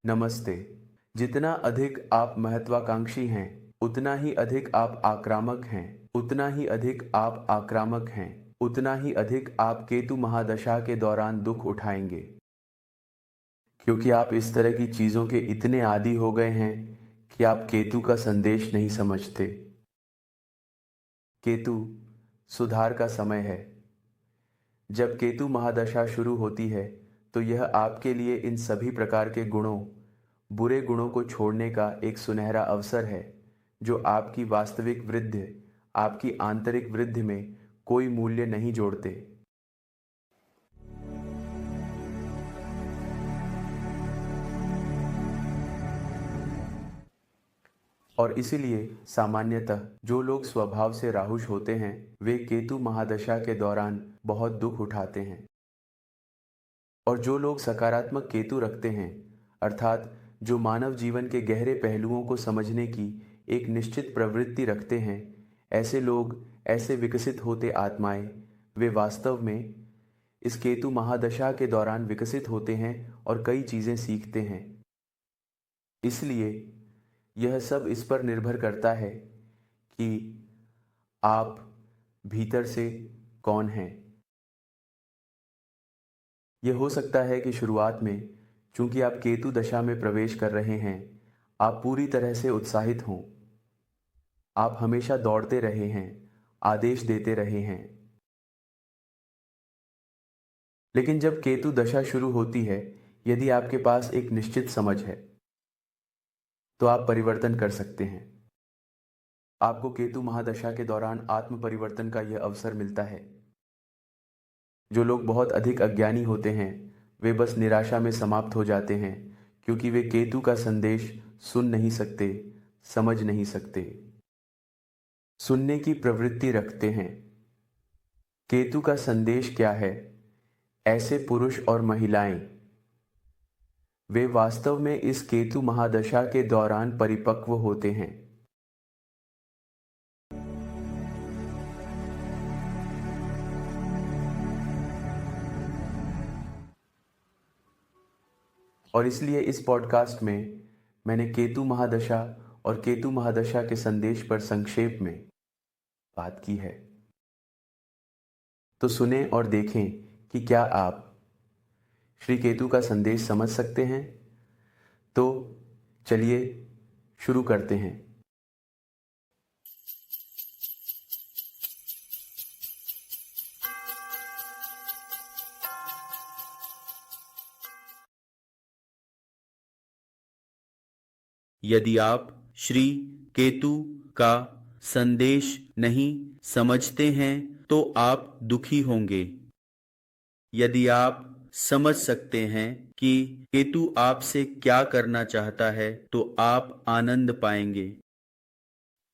नमस्ते। जितना अधिक आप महत्वाकांक्षी हैं, उतना ही अधिक आप आक्रामक हैं, उतना ही अधिक आप आक्रामक हैं, उतना ही अधिक आप केतु महादशा के दौरान दुख उठाएंगे। क्योंकि आप इस तरह की चीज़ों के इतने आदी हो गए हैं कि आप केतु का संदेश नहीं समझते। केतु सुधार का समय है। जब केतु महादशा शुरू होती है तो यह आपके लिए इन सभी प्रकार के गुणों, बुरे गुणों को छोड़ने का एक सुनहरा अवसर है जो आपकी वास्तविक वृद्धि, आपकी आंतरिक वृद्धि में कोई मूल्य नहीं जोड़ते। और इसीलिए सामान्यतः जो लोग स्वभाव से राहुष होते हैं वे केतु महादशा के दौरान बहुत दुख उठाते हैं। और जो लोग सकारात्मक केतु रखते हैं, अर्थात जो मानव जीवन के गहरे पहलुओं को समझने की एक निश्चित प्रवृत्ति रखते हैं, ऐसे लोग, ऐसे विकसित होते आत्माएं, वे वास्तव में इस केतु महादशा के दौरान विकसित होते हैं और कई चीज़ें सीखते हैं। इसलिए यह सब इस पर निर्भर करता है कि आप भीतर से कौन हैं। यह हो सकता है कि शुरुआत में, चूंकि आप केतु दशा में प्रवेश कर रहे हैं, आप पूरी तरह से उत्साहित हों। आप हमेशा दौड़ते रहे हैं, आदेश देते रहे हैं। लेकिन जब केतु दशा शुरू होती है, यदि आपके पास एक निश्चित समझ है तो आप परिवर्तन कर सकते हैं। आपको केतु महादशा के दौरान आत्म परिवर्तन का यह अवसर मिलता है। जो लोग बहुत अधिक अज्ञानी होते हैं वे बस निराशा में समाप्त हो जाते हैं, क्योंकि वे केतु का संदेश सुन नहीं सकते, समझ नहीं सकते, सुनने की प्रवृत्ति रखते हैं। केतु का संदेश क्या है? ऐसे पुरुष और महिलाएं, वे वास्तव में इस केतु महादशा के दौरान परिपक्व होते हैं। और इसलिए इस पॉडकास्ट में मैंने केतु महादशा और केतु महादशा के संदेश पर संक्षेप में बात की है। तो सुने और देखें कि क्या आप श्री केतु का संदेश समझ सकते हैं। तो चलिए शुरू करते हैं। यदि आप श्री केतु का संदेश नहीं समझते हैं तो आप दुखी होंगे। यदि आप समझ सकते हैं कि केतु आपसे क्या करना चाहता है तो आप आनंद पाएंगे।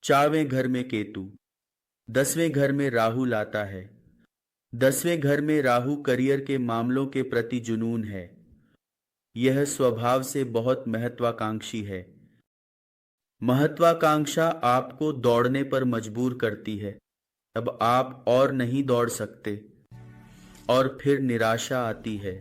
4वें घर में केतु, 10वें घर में राहु लाता है। 10वें घर में राहु करियर के मामलों के प्रति जुनून है। यह स्वभाव से बहुत महत्वाकांक्षी है। महत्वाकांक्षा आपको दौड़ने पर मजबूर करती है। अब आप और नहीं दौड़ सकते और फिर निराशा आती है।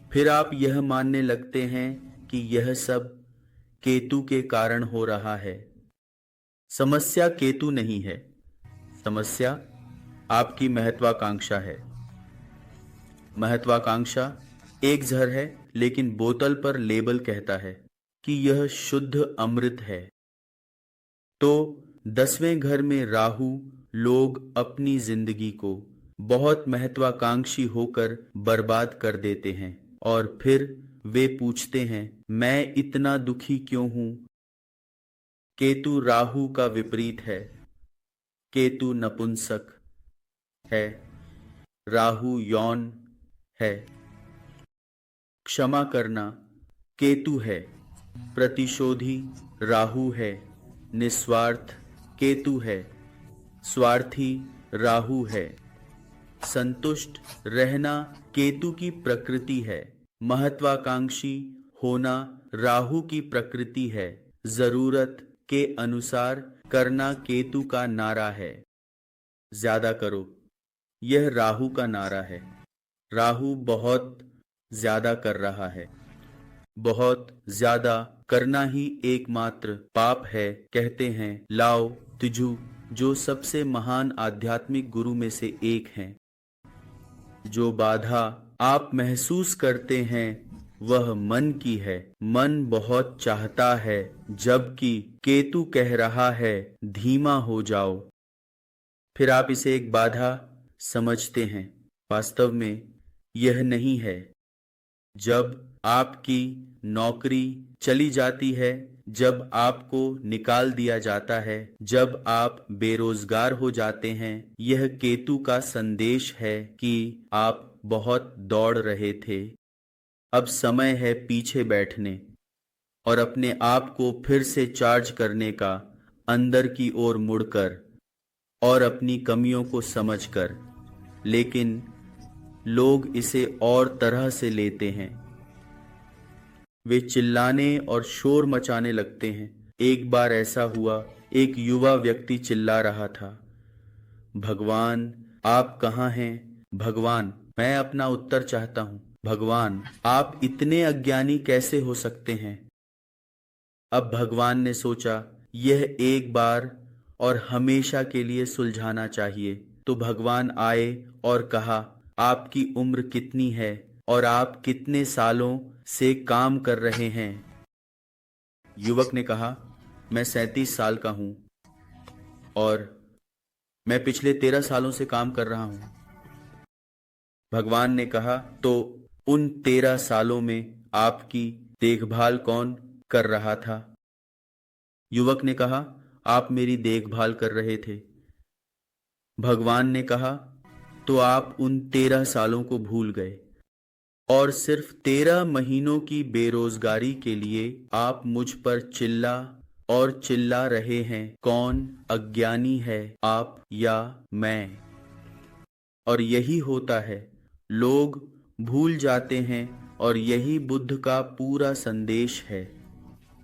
फिर आप यह मानने लगते हैं कि यह सब केतु के कारण हो रहा है। समस्या केतु नहीं है, समस्या आपकी महत्वाकांक्षा है। महत्वाकांक्षा एक जहर है, लेकिन बोतल पर लेबल कहता है कि यह शुद्ध अमृत है। तो 10वें घर में राहु लोग अपनी जिंदगी को बहुत महत्वाकांक्षी होकर बर्बाद कर देते हैं और फिर वे पूछते हैं, मैं इतना दुखी क्यों हूं? केतु राहु का विपरीत है। केतु नपुंसक है, राहु यौन है। क्षमा करना केतु है, प्रतिशोधी राहु है। निस्वार्थ केतु है, स्वार्थी राहु है। संतुष्ट रहना केतु की प्रकृति है, महत्वाकांक्षी होना राहु की प्रकृति है। जरूरत के अनुसार करना केतु का नारा है। ज्यादा करो, यह राहु का नारा है। राहु बहुत ज्यादा कर रहा है। बहुत ज्यादा करना ही एकमात्र पाप है। कहते हैं लाओ त्जू, जो सबसे महान आध्यात्मिक गुरु में से एक हैं। जो बाधा आप महसूस करते हैं वह मन की है। मन बहुत चाहता है, जबकि केतु कह रहा है धीमा हो जाओ। फिर आप इसे एक बाधा समझते हैं, वास्तव में यह नहीं है। जब आपकी नौकरी चली जाती है, जब आपको निकाल दिया जाता है, जब आप बेरोजगार हो जाते हैं, यह केतु का संदेश है कि आप बहुत दौड़ रहे थे। अब समय है पीछे बैठने और अपने आप को फिर से चार्ज करने का, अंदर की ओर मुड़कर और अपनी कमियों को समझकर। लेकिन लोग इसे और तरह से लेते हैं। वे चिल्लाने और शोर मचाने लगते हैं। एक बार ऐसा हुआ, एक युवा व्यक्ति चिल्ला रहा था, भगवान आप कहाँ हैं? भगवान, मैं अपना उत्तर चाहता हूँ। भगवान, आप इतने अज्ञानी कैसे हो सकते हैं? अब भगवान ने सोचा यह एक बार और हमेशा के लिए सुलझाना चाहिए। तो भगवान आए और कहा, आपकी उम्र कितनी है और आप कितने सालों से काम कर रहे हैं? युवक ने कहा, मैं 37 साल का हूं और मैं पिछले 13 सालों से काम कर रहा हूं। भगवान ने कहा, तो उन 13 सालों में आपकी देखभाल कौन कर रहा था? युवक ने कहा, आप मेरी देखभाल कर रहे थे। भगवान ने कहा, तो आप उन 13 सालों को भूल गए और सिर्फ 13 महीनों की बेरोजगारी के लिए आप मुझ पर चिल्ला और चिल्ला रहे हैं। कौन अज्ञानी है, आप या मैं? और यही होता है, लोग भूल जाते हैं और यही बुद्ध का पूरा संदेश है।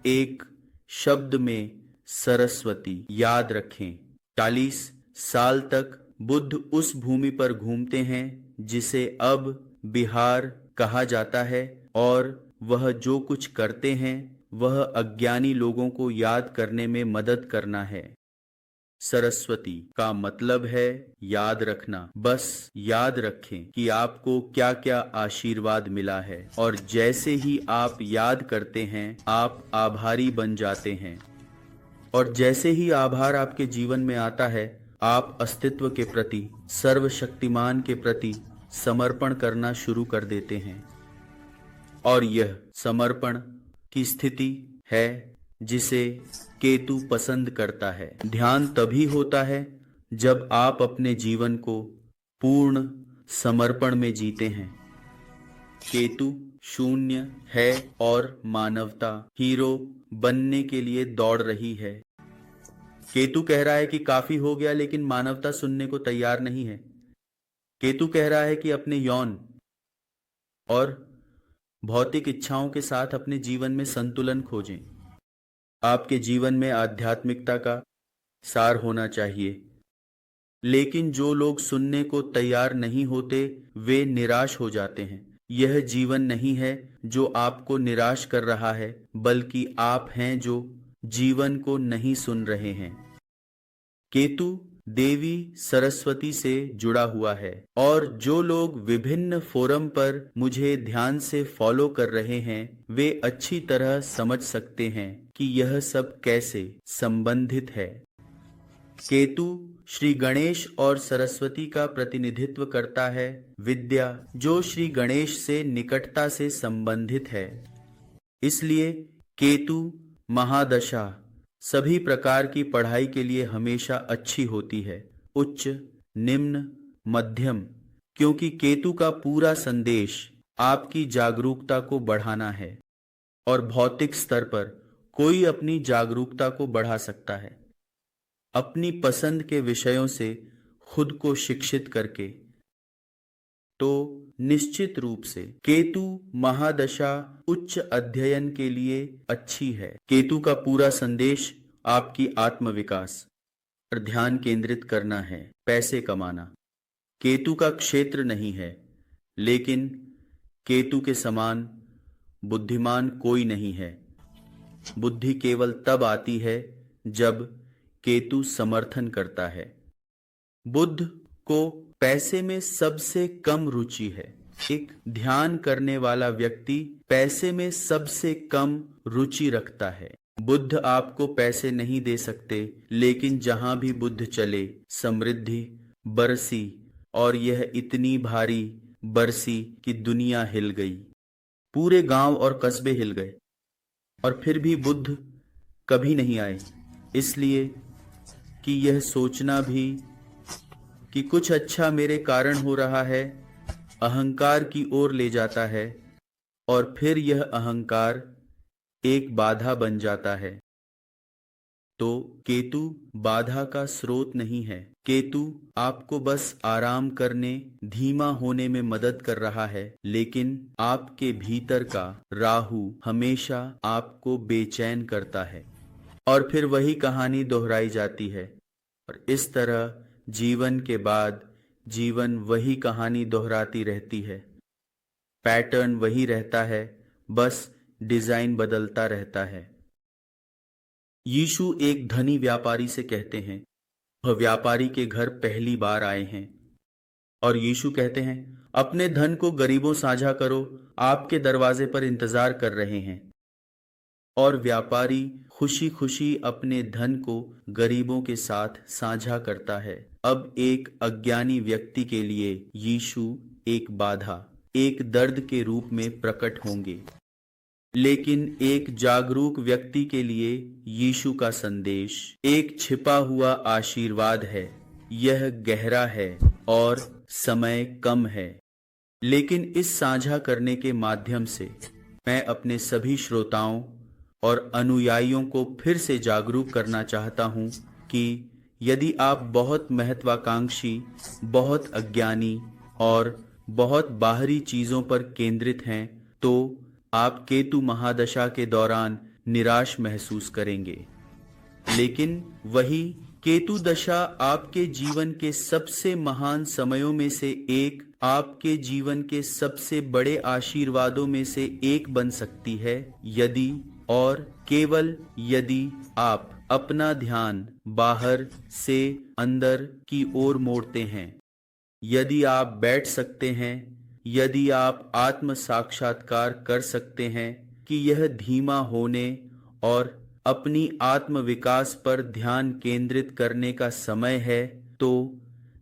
एक शब्द में सरस्वती। याद रखें, 40 साल तक बुद्ध उस भूमि पर घूमते हैं जिसे अब बिहार कहा जाता है, और वह जो कुछ करते हैं वह अज्ञानी लोगों को याद करने में मदद करना है। सरस्वती का मतलब है याद रखना। बस याद रखें कि आपको क्या क्या आशीर्वाद मिला है, और जैसे ही आप याद करते हैं आप आभारी बन जाते हैं। और जैसे ही आभार आपके जीवन में आता है, आप अस्तित्व के प्रति, सर्वशक्तिमान के प्रति समर्पण करना शुरू कर देते हैं। और यह समर्पण की स्थिति है जिसे केतु पसंद करता है। ध्यान तभी होता है जब आप अपने जीवन को पूर्ण समर्पण में जीते हैं। केतु शून्य है और मानवता हीरो बनने के लिए दौड़ रही है। केतु कह रहा है कि काफी हो गया, लेकिन मानवता सुनने को तैयार नहीं है। केतु कह रहा है कि अपने यौन और भौतिक इच्छाओं के साथ अपने जीवन में संतुलन खोजें। आपके जीवन में आध्यात्मिकता का सार होना चाहिए। लेकिन जो लोग सुनने को तैयार नहीं होते वे निराश हो जाते हैं। यह जीवन नहीं है जो आपको निराश कर रहा है, बल्कि आप हैं जो जीवन को नहीं सुन रहे हैं। केतु देवी सरस्वती से जुड़ा हुआ है, और जो लोग विभिन्न फोरम पर मुझे ध्यान से फॉलो कर रहे हैं वे अच्छी तरह समझ सकते हैं कि यह सब कैसे संबंधित है। केतु श्री गणेश और सरस्वती का प्रतिनिधित्व करता है, विद्या जो श्री गणेश से निकटता से संबंधित है। इसलिए केतु महादशा सभी प्रकार की पढ़ाई के लिए हमेशा अच्छी होती है, उच्च, निम्न, मध्यम, क्योंकि केतु का पूरा संदेश आपकी जागरूकता को बढ़ाना है। और भौतिक स्तर पर कोई अपनी जागरूकता को बढ़ा सकता है अपनी पसंद के विषयों से खुद को शिक्षित करके। तो निश्चित रूप से केतु महादशा उच्च अध्ययन के लिए अच्छी है। केतु का पूरा संदेश आपकी आत्मविकास पर ध्यान केंद्रित करना है, पैसे कमाना। केतु का क्षेत्र नहीं है, लेकिन केतु के समान बुद्धिमान कोई नहीं है। बुद्धि केवल तब आती है जब केतु समर्थन करता है। बुद्ध को पैसे में सबसे कम रुचि है। एक ध्यान करने वाला व्यक्ति पैसे में सबसे कम रुचि रखता है। बुद्ध आपको पैसे नहीं दे सकते, लेकिन जहां भी बुद्ध चले समृद्धि बरसी, और यह इतनी भारी बरसी कि दुनिया हिल गई। पूरे गांव और कस्बे हिल गए, और फिर भी बुद्ध कभी नहीं आए, इसलिए कि यह सोचना भी कि कुछ अच्छा मेरे कारण हो रहा है अहंकार की ओर ले जाता है, और फिर यह अहंकार एक बाधा बन जाता है। तो केतु बाधा का स्रोत नहीं है। केतु आपको बस आराम करने, धीमा होने में मदद कर रहा है, लेकिन आपके भीतर का राहु हमेशा आपको बेचैन करता है, और फिर वही कहानी दोहराई जाती है, और इस तरह जीवन के बाद जीवन वही कहानी दोहराती रहती है। पैटर्न वही रहता है, बस डिजाइन बदलता रहता है। यीशु एक धनी व्यापारी से कहते हैं, वह व्यापारी के घर पहली बार आए हैं, और यीशु कहते हैं, अपने धन को गरीबों साझा करो, आपके दरवाजे पर इंतजार कर रहे हैं। और व्यापारी खुशी खुशी अपने धन को गरीबों के साथ साझा करता है। अब एक अज्ञानी व्यक्ति के लिए यीशु एक बाधा, एक दर्द के रूप में प्रकट होंगे, लेकिन एक जागरूक व्यक्ति के लिए यीशु का संदेश एक छिपा हुआ आशीर्वाद है। यह गहरा है और समय कम है, लेकिन इस साझा करने के माध्यम से मैं अपने सभी श्रोताओं और अनुयायियों को फिर से जागरूक करना चाहता हूं कि यदि आप बहुत महत्वाकांक्षी, बहुत अज्ञानी और बहुत बाहरी चीजों पर केंद्रित हैं, तो आप केतु महादशा के दौरान निराश महसूस करेंगे। लेकिन वही केतु दशा आपके जीवन के सबसे महान समयों में से एक, आपके जीवन के सबसे बड़े आशीर्वादों में से एक बन सकती है, यदि और केवल यदि आप अपना ध्यान बाहर से अंदर की ओर मोड़ते हैं। यदि आप बैठ सकते हैं, यदि आप आत्म साक्षात्कार कर सकते हैं कि यह धीमा होने और अपनी आत्म विकास पर ध्यान केंद्रित करने का समय है, तो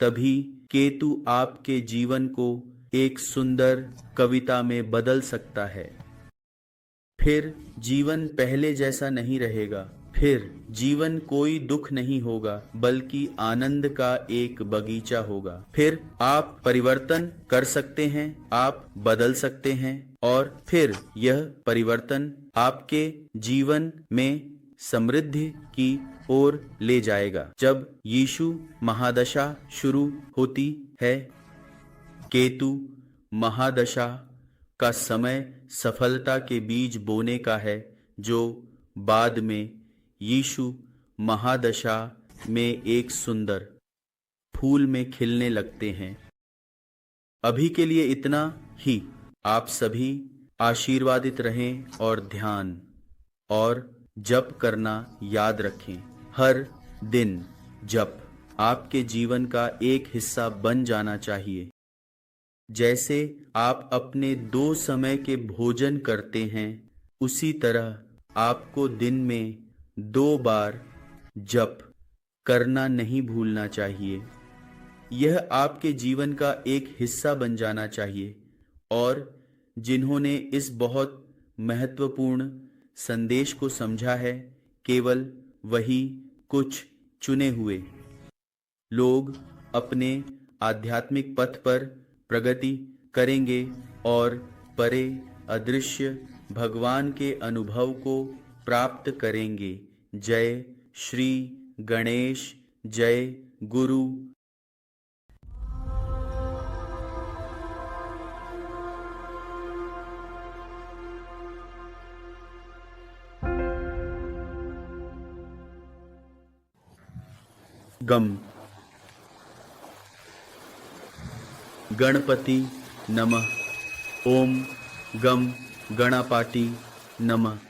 तभी केतु आपके जीवन को एक सुंदर कविता में बदल सकता है। फिर जीवन पहले जैसा नहीं रहेगा, फिर जीवन कोई दुख नहीं होगा, बल्कि आनंद का एक बगीचा होगा। फिर आप परिवर्तन कर सकते हैं, आप बदल सकते हैं, और फिर यह परिवर्तन आपके जीवन में समृद्धि की ओर ले जाएगा। जब यीशु महादशा शुरू होती है, केतु महादशा का समय सफलता के बीज बोने का है, जो बाद में यीशु महादशा में एक सुंदर फूल में खिलने लगते हैं। अभी के लिए इतना ही। आप सभी आशीर्वादित रहें और ध्यान और जप करना याद रखें। हर दिन जप आपके जीवन का एक हिस्सा बन जाना चाहिए। जैसे आप अपने 2 समय के भोजन करते हैं, उसी तरह आपको दिन में 2 बार जप करना नहीं भूलना चाहिए। यह आपके जीवन का एक हिस्सा बन जाना चाहिए। और जिन्होंने इस बहुत महत्वपूर्ण संदेश को समझा है, केवल वही कुछ चुने हुए लोग अपने आध्यात्मिक पथ पर प्रगति करेंगे और परे अदृश्य भगवान के अनुभव को प्राप्त करेंगे। जय श्री गणेश, जय गुरु। गम। गणपति नमः। ओम गम गणापाटी नमः।